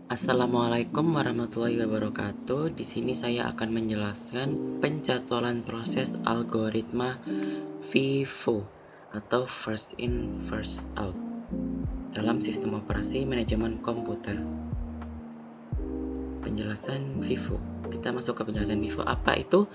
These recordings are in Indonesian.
Assalamualaikum warahmatullahi wabarakatuh. Di sini saya akan menjelaskan penjadwalan proses algoritma FIFO atau first in first out dalam sistem operasi manajemen komputer. Penjelasan FIFO. Kita masuk ke penjelasan FIFO. Apa itu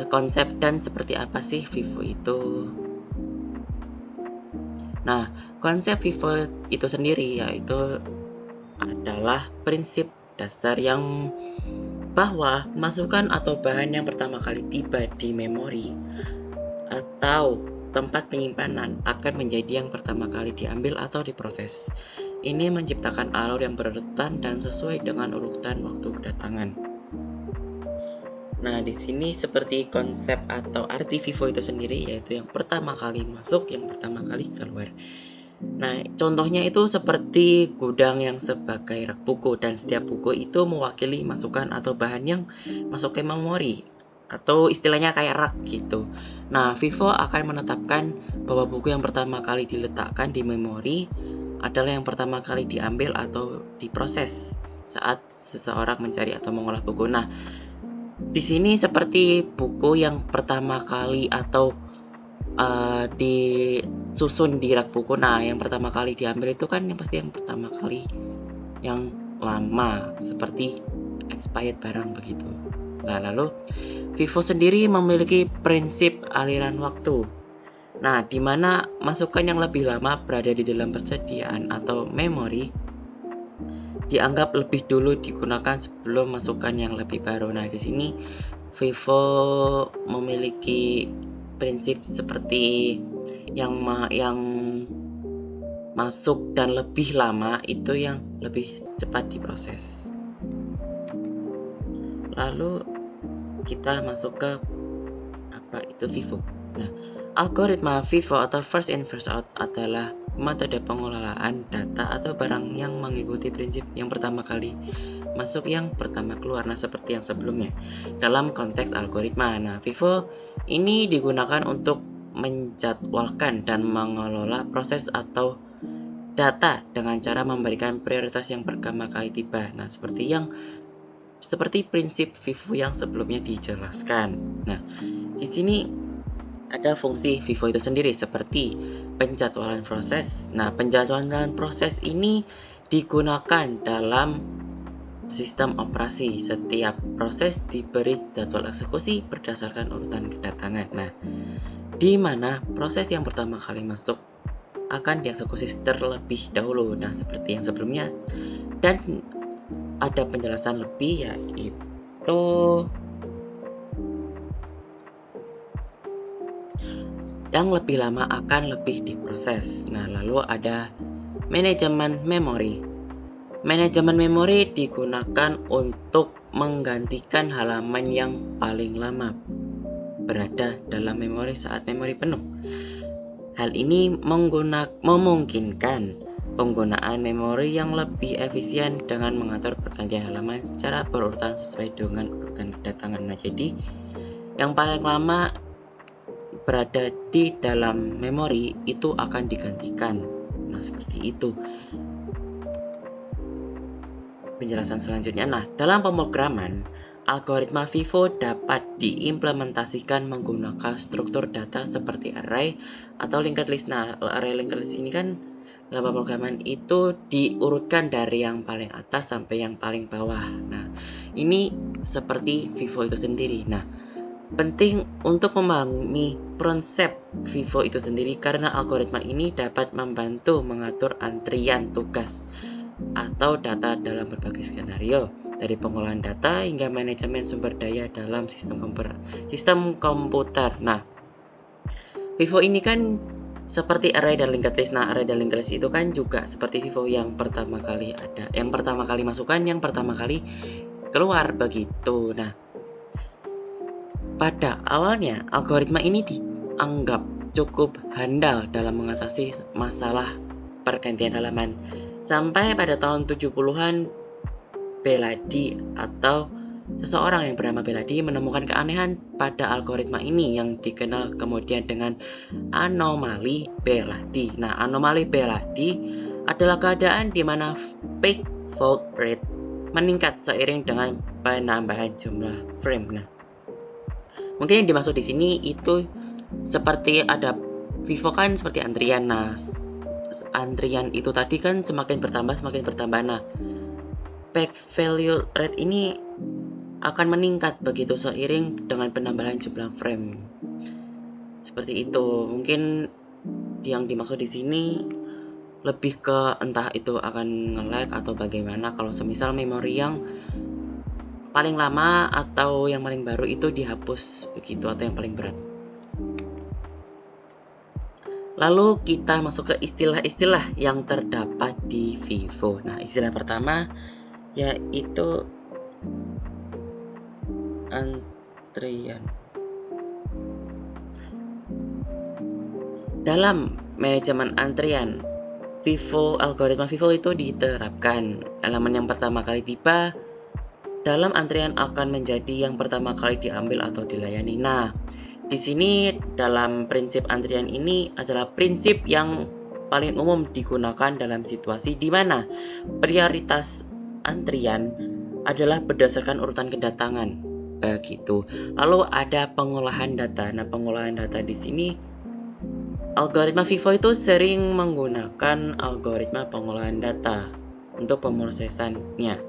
konsep dan seperti apa sih FIFO itu? Nah, konsep FIFO itu sendiri yaitu adalah prinsip dasar yang bahwa masukan atau bahan yang pertama kali tiba di memori atau tempat penyimpanan akan menjadi yang pertama kali diambil atau diproses. Ini menciptakan alur yang berurutan dan sesuai dengan urutan waktu kedatangan. Nah, di sini seperti konsep atau arti FIFO itu sendiri, yaitu yang pertama kali masuk, yang pertama kali keluar. Nah, contohnya itu seperti gudang yang sebagai rak buku, dan setiap buku itu mewakili masukan atau bahan yang masuk ke memori, atau istilahnya kayak rak gitu. Nah, FIFO akan menetapkan bahwa buku yang pertama kali diletakkan di memori adalah yang pertama kali diambil atau diproses saat seseorang mencari atau mengolah buku. Nah, di sini seperti buku yang pertama kali atau disusun di rak buku. Nah, yang pertama kali diambil itu kan yang pasti yang pertama kali yang lama, seperti expired barang begitu. Nah, lalu FIFO sendiri memiliki prinsip aliran waktu. Nah, di mana masukan yang lebih lama berada di dalam persediaan atau memori dianggap lebih dulu digunakan sebelum masukan yang lebih baru. Nah, di sini FIFO memiliki prinsip seperti yang masuk dan lebih lama itu yang lebih cepat diproses. Lalu kita masuk ke apa itu FIFO. Nah, algoritma FIFO atau first in first out adalah metode pengelolaan data atau barang yang mengikuti prinsip yang pertama kali masuk yang pertama keluar. Nah, seperti yang sebelumnya dalam konteks algoritma. Nah, FIFO ini digunakan untuk menjadwalkan dan mengelola proses atau data dengan cara memberikan prioritas yang pertama kali tiba. Nah, seperti prinsip FIFO yang sebelumnya dijelaskan. Nah, di sini ada fungsi FIFO itu sendiri seperti penjadwalan proses. Nah, penjadwalan proses ini digunakan dalam sistem operasi. Setiap proses diberi jadwal eksekusi berdasarkan urutan kedatangan. Nah, di mana proses yang pertama kali masuk akan dieksekusi terlebih dahulu. Nah, seperti yang sebelumnya, dan ada penjelasan lebih yaitu yang lebih lama akan lebih diproses. Nah, lalu ada manajemen memori. Manajemen memori digunakan untuk menggantikan halaman yang paling lama berada dalam memori saat memori penuh. Hal ini memungkinkan penggunaan memori yang lebih efisien dengan mengatur pergantian halaman secara berurutan sesuai dengan urutan kedatangan. Nah, jadi yang paling lama berada di dalam memori itu akan digantikan. Nah, seperti itu penjelasan selanjutnya. Nah, dalam pemrograman, algoritma FIFO dapat diimplementasikan menggunakan struktur data seperti array atau linked list. Nah, array linked list ini kan dalam pemrograman itu diurutkan dari yang paling atas sampai yang paling bawah. Nah, ini seperti FIFO itu sendiri. Nah, penting untuk memahami konsep FIFO itu sendiri karena algoritma ini dapat membantu mengatur antrian tugas atau data dalam berbagai skenario, dari pengolahan data hingga manajemen sumber daya dalam sistem komputer. Nah, FIFO ini kan seperti array dan linked list. Nah, array dan linked list itu kan juga seperti FIFO yang pertama kali ada, yang pertama kali masukkan, yang pertama kali keluar begitu. Nah, pada awalnya algoritma ini dianggap cukup handal dalam mengatasi masalah pergantian halaman. Sampai pada tahun 70-an, Beladi atau seseorang yang bernama Beladi menemukan keanehan pada algoritma ini yang dikenal kemudian dengan anomali Beladi. Nah, anomali Beladi adalah keadaan di mana peak default rate meningkat seiring dengan penambahan jumlah frame. Nah, mungkin yang dimaksud di sini itu seperti ada Vivo kan seperti antrian. Nah, antrian itu tadi kan semakin bertambah. Nah, peak value rate ini akan meningkat begitu seiring dengan penambahan jumlah frame. Seperti itu. Mungkin yang dimaksud di sini lebih ke entah itu akan nge-lag atau bagaimana kalau semisal memori yang paling lama atau yang paling baru itu dihapus begitu, atau yang paling berat. Lalu kita masuk ke istilah-istilah yang terdapat di Vivo. Nah, istilah pertama yaitu antrian. Dalam manajemen antrian, algoritma Vivo itu diterapkan. Elemen yang pertama kali tiba dalam antrian akan menjadi yang pertama kali diambil atau dilayani. Nah, di sini dalam prinsip antrian ini adalah prinsip yang paling umum digunakan dalam situasi di mana prioritas antrian adalah berdasarkan urutan kedatangan. Begitu. Lalu ada pengolahan data. Nah, pengolahan data di sini algoritma Vivo itu sering menggunakan algoritma pengolahan data untuk pemrosesannya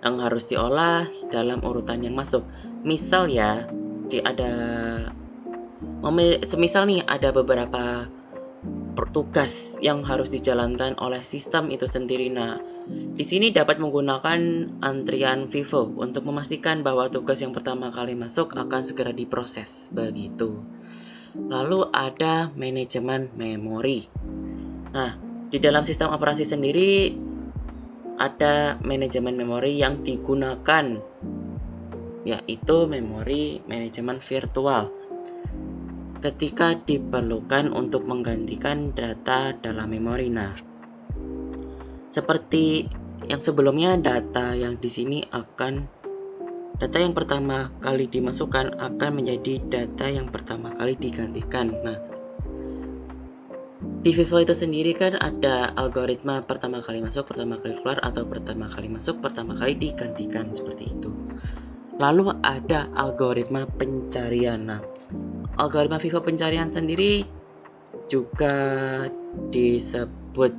yang harus diolah dalam urutan yang masuk. Misal ya, semisal nih ada beberapa tugas yang harus dijalankan oleh sistem itu sendiri. Nah, di sini dapat menggunakan antrian Vivo untuk memastikan bahwa tugas yang pertama kali masuk akan segera diproses begitu. Lalu ada manajemen memori. Nah, di dalam sistem operasi sendiri ada manajemen memori yang digunakan, yaitu memori manajemen virtual ketika diperlukan untuk menggantikan data dalam memori. Nah, seperti yang sebelumnya, data yang pertama kali dimasukkan akan menjadi data yang pertama kali digantikan. Nah, di Vivo itu sendiri kan ada algoritma pertama kali masuk, pertama kali keluar, atau pertama kali masuk, pertama kali digantikan, seperti itu. Lalu ada algoritma pencarian. Nah, algoritma Vivo pencarian sendiri juga disebut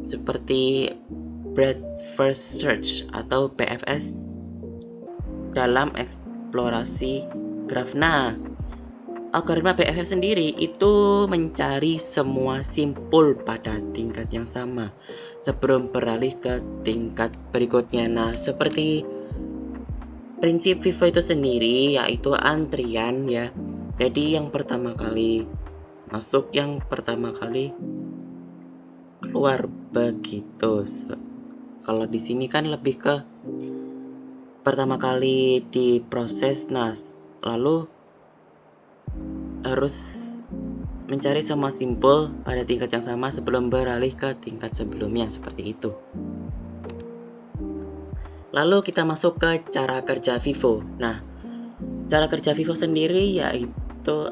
seperti Breadth First Search atau BFS dalam eksplorasi graf. Nah, algoritma BFF sendiri itu mencari semua simpul pada tingkat yang sama sebelum beralih ke tingkat berikutnya. Nah, seperti prinsip Vivo itu sendiri yaitu antrian ya. Jadi yang pertama kali masuk, yang pertama kali keluar begitu. Kalau di sini kan lebih ke pertama kali diproses. Nah, lalu harus mencari semua simpul pada tingkat yang sama sebelum beralih ke tingkat sebelumnya, seperti itu. Lalu kita masuk ke cara kerja Vivo. Nah, cara kerja Vivo sendiri yaitu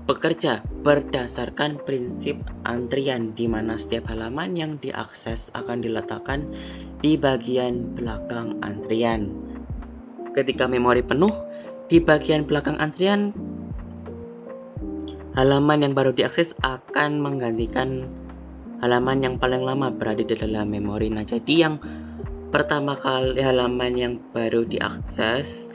bekerja berdasarkan prinsip antrian, di mana setiap halaman yang diakses akan diletakkan di bagian belakang antrian. Ketika memori penuh, di bagian belakang antrian halaman yang baru diakses akan menggantikan halaman yang paling lama berada di dalam memori. Nah, jadi yang pertama kali halaman yang baru diakses,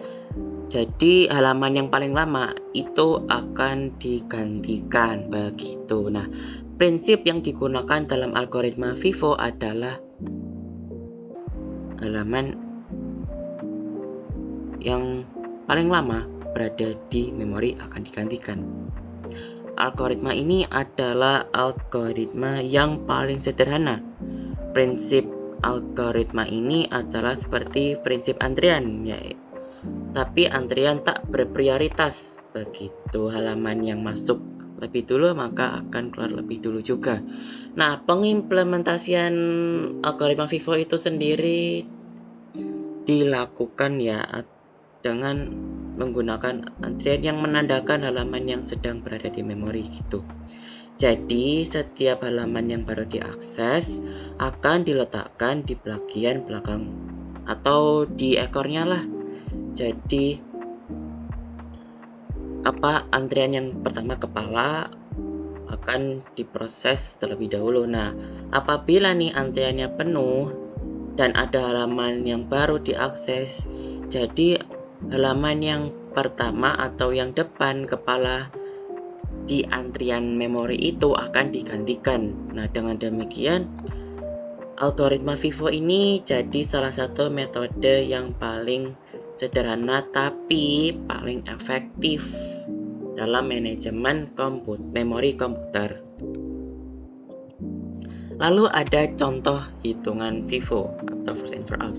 jadi halaman yang paling lama itu akan digantikan begitu. Nah, prinsip yang digunakan dalam algoritma Vivo adalah halaman yang paling lama berada di memori akan digantikan. Algoritma ini adalah algoritma yang paling sederhana. Prinsip algoritma ini adalah seperti prinsip antrian, tapi antrian tak berprioritas. Begitu, halaman yang masuk lebih dulu maka akan keluar lebih dulu juga. Nah, pengimplementasian algoritma Vivo itu sendiri dilakukan ya dengan menggunakan antrian yang menandakan halaman yang sedang berada di memori gitu. Jadi setiap halaman yang baru diakses akan diletakkan di bagian belakang atau di ekornya lah. Jadi antrian yang pertama kepala akan diproses terlebih dahulu. Nah, apabila nih antriannya penuh dan ada halaman yang baru diakses, jadi halaman yang pertama atau yang depan kepala di antrian memori itu akan digantikan. Nah, dengan demikian algoritma FIFO ini jadi salah satu metode yang paling sederhana tapi paling efektif dalam manajemen memori komputer. Lalu ada contoh hitungan FIFO atau first in first out.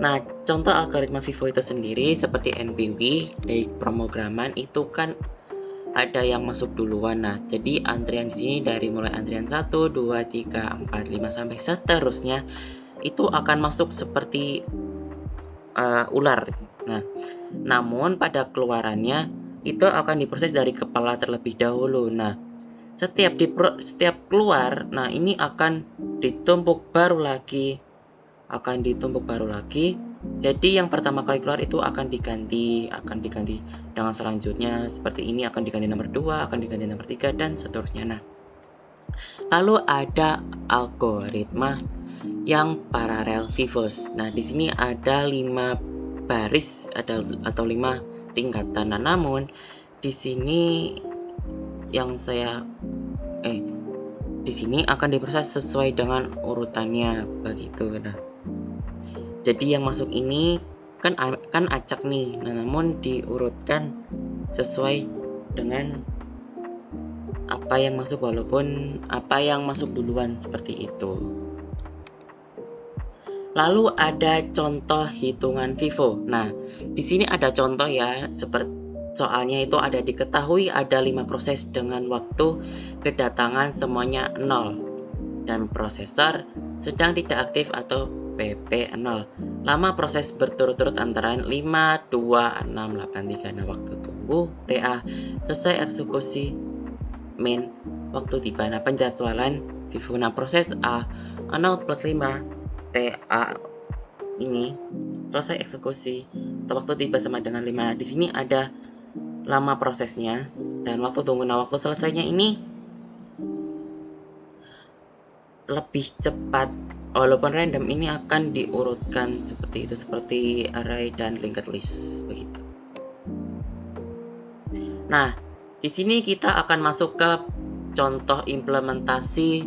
Nah, contoh algoritma FIFO itu sendiri seperti NPW dari pemrograman itu kan ada yang masuk duluan. Nah, jadi antrian di sini dari mulai antrian 1, 2, 3, 4, 5 sampai seterusnya itu akan masuk seperti ular. Nah, namun pada keluarannya itu akan diproses dari kepala terlebih dahulu. Nah, setiap keluar, nah ini akan ditumpuk baru lagi. Jadi yang pertama kali keluar itu akan diganti dengan selanjutnya seperti ini, akan diganti nomor 2, akan diganti nomor 3 dan seterusnya. Nah, lalu ada algoritma yang paralel FIFOs. Nah, di sini ada 5 baris atau 5 tingkatan. Nah, namun di sini di sini akan diproses sesuai dengan urutannya begitu. Nah, jadi yang masuk ini kan acak nih. Nah, namun diurutkan sesuai dengan apa yang masuk walaupun apa yang masuk duluan seperti itu. Lalu ada contoh hitungan FIFO. Nah, di sini ada contoh ya, seperti soalnya itu ada diketahui ada 5 proses dengan waktu kedatangan semuanya 0 dan prosesor sedang tidak aktif atau PP0. Lama proses berturut-turut antara 5, 2, 6, 8, 3. Nah, waktu tunggu TA selesai eksekusi min waktu tiba. Nah, penjadwalan FIFO. Nah, proses A 0 plus 5 TA ini selesai eksekusi atau waktu tiba sama dengan 5. Di sini ada lama prosesnya dan waktu tunggu. Nah, waktu selesainya ini lebih cepat walaupun random. Ini akan diurutkan seperti itu, seperti array dan linked list begitu. Nah, di sini kita akan masuk ke contoh implementasi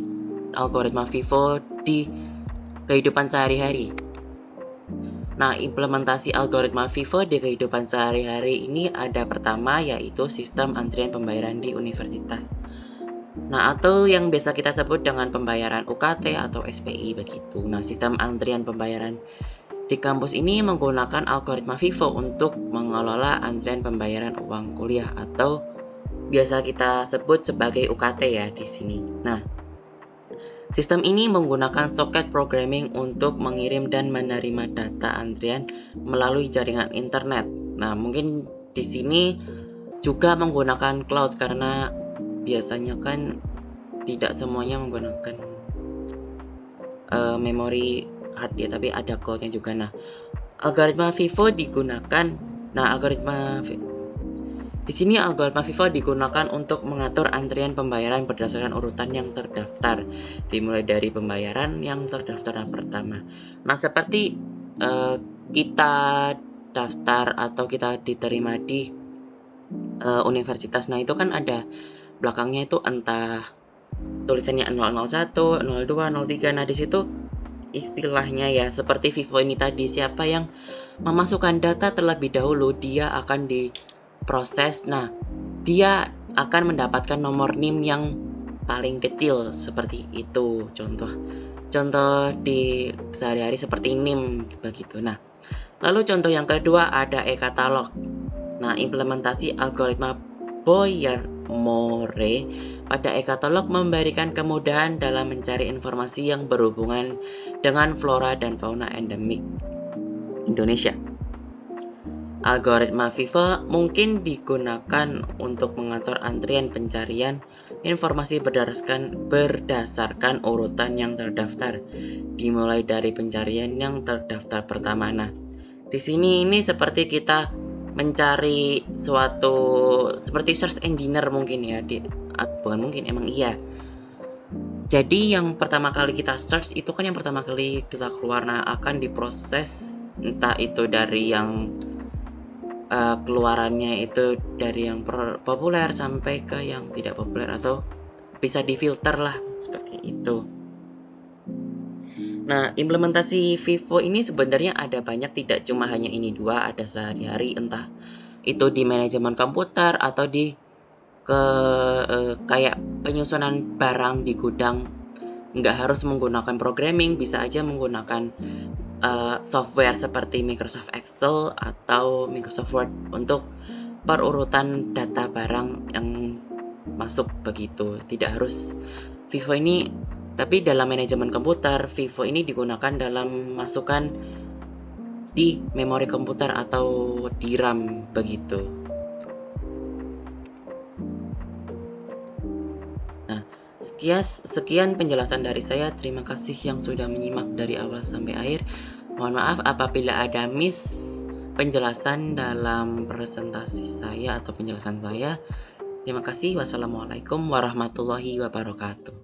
algoritma FIFO di kehidupan sehari-hari. Nah, implementasi algoritma FIFO di kehidupan sehari-hari ini ada pertama yaitu sistem antrian pembayaran di universitas. Nah, atau yang biasa kita sebut dengan pembayaran UKT atau SPI begitu. Nah, sistem antrian pembayaran di kampus ini menggunakan algoritma FIFO untuk mengelola antrian pembayaran uang kuliah atau biasa kita sebut sebagai UKT ya di sini. Nah, sistem ini menggunakan soket programming untuk mengirim dan menerima data antrian melalui jaringan internet. Nah, mungkin di sini juga menggunakan cloud karena biasanya kan tidak semuanya menggunakan memori hard ya, tapi ada cloudnya juga. Nah, algoritma FIFO digunakan. Di sini algoritma FIFO digunakan untuk mengatur antrian pembayaran berdasarkan urutan yang terdaftar, dimulai dari pembayaran yang terdaftar yang pertama. Nah, seperti kita daftar atau kita diterima di universitas. Nah, itu kan ada belakangnya itu entah tulisannya 001, 02, 03. Nah, di situ istilahnya ya seperti FIFO ini tadi, siapa yang memasukkan data terlebih dahulu dia akan diproses. Nah, dia akan mendapatkan nomor NIM yang paling kecil seperti itu. Contoh di sehari-hari seperti NIM begitu. Nah, lalu contoh yang kedua ada e-katalog. Nah, implementasi algoritma Boyer-More pada e-katalog memberikan kemudahan dalam mencari informasi yang berhubungan dengan flora dan fauna endemik Indonesia. Algoritma Vivo mungkin digunakan untuk mengatur antrian pencarian informasi berdasarkan urutan yang terdaftar, dimulai dari pencarian yang terdaftar pertama. Nah, di sini ini seperti kita mencari suatu seperti search engineer mungkin ya, bukan mungkin, emang iya. Jadi yang pertama kali kita search itu kan yang pertama kali kita keluar, nah akan diproses entah itu dari yang keluarannya itu dari yang populer sampai ke yang tidak populer, atau bisa difilter lah seperti itu. Nah, implementasi Vivo ini sebenarnya ada banyak, tidak cuma hanya ini dua, ada sehari-hari, entah itu di manajemen komputer atau di kayak penyusunan barang di gudang. Nggak harus menggunakan programming, bisa aja menggunakan software seperti Microsoft Excel atau Microsoft Word untuk perurutan data barang yang masuk begitu. Tidak harus Vivo ini, tapi dalam manajemen komputer Vivo ini digunakan dalam masukan di memori komputer atau di RAM begitu. Nah, sekian penjelasan dari saya. Terima kasih yang sudah menyimak dari awal sampai akhir. Mohon maaf apabila ada penjelasan dalam presentasi saya atau penjelasan saya. Terima kasih. Wassalamualaikum warahmatullahi wabarakatuh.